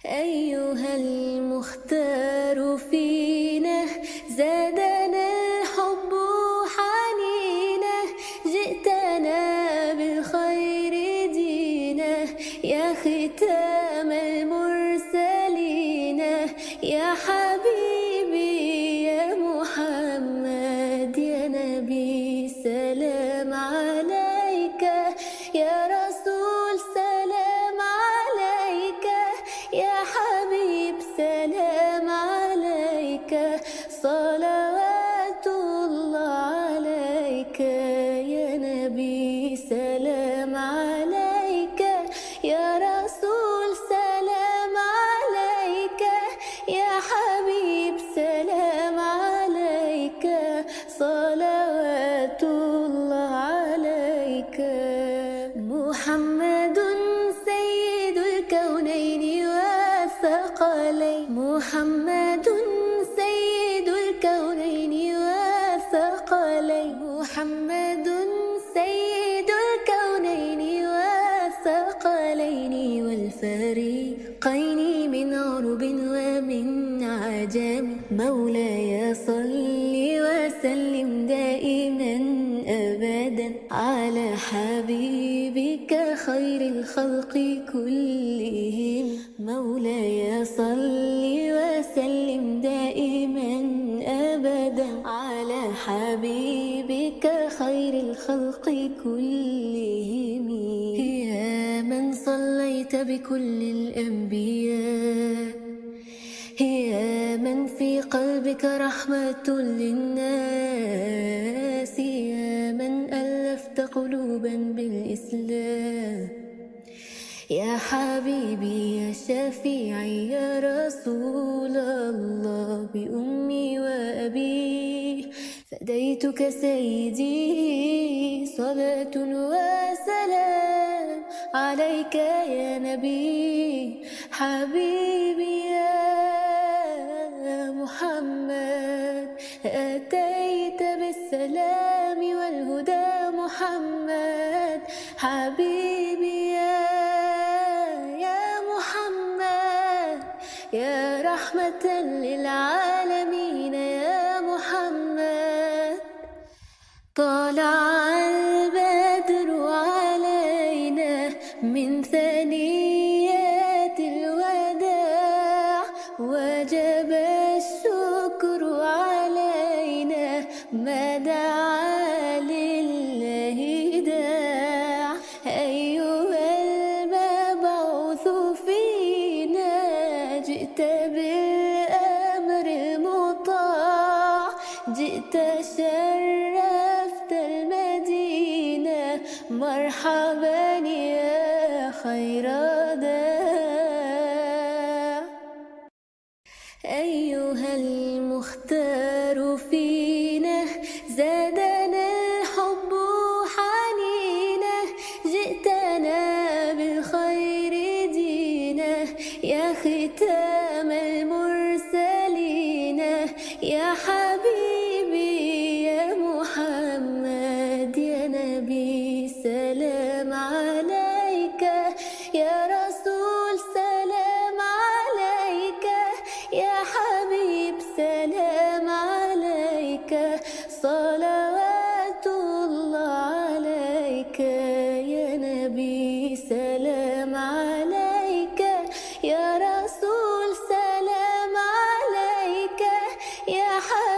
أيها المختار فينا زادنا الحب حنينا، جئتنا بالخير دينا يا ختام المرسلين، يا حبيبي يا محمد يا نبي سلام عليك، يا رسول سلام عليك، يا حبيب سلام عليك، صلوات الله عليك، يا نبي سلام عليك، يا رسول سلام عليك، يا حبيب سلام عليك، صلوات الله عليك. محمد سيد الكونين والثقلين، محمد سيد الكونين والثقلين، محمد سيد الكونين والثقلين والفريقين من عرب ومن عجم، مولاي صل وسلم دائما أبدا على حبيبك خير الخلق كلهم، مولاي صل وسلم دائما أبدا على حبيبك خير الخلق كلهم، يا من صليت بكل الأنبياء، يا من في قلبك رحمة للناس، يا من ألفت قلوبا بالإسلام، يا حبيبي يا شفيعي يا رسول الله، بأمي وأبي فديتك سيدي، صلاة وسلام عليك يا نبي حبيبي يا محمد، أتيت بالسلام والهدى محمد حبيبي يا محمد، يا رحمة للعالمين يا محمد، طلع البدر علينا من ثنيات الوداع، وجب الشكر علينا ما دعا لله داع، أيها المبعوث فينا جئت بالأمر المطاع، جئت شرفت المدينة، مرحبا يا خير داع. أيها المختار فينا زادنا الحب حنينا، جئتنا بالخير دينا يا ختام المرسلين، يا حبيبي يا محمد يا نبي سلام عليك، يا رسول سلام عليك، يا حبيب سلام عليك، صلوات الله عليك، يا نبي سلام عليك، يا رسول سلام عليك، يا حبيب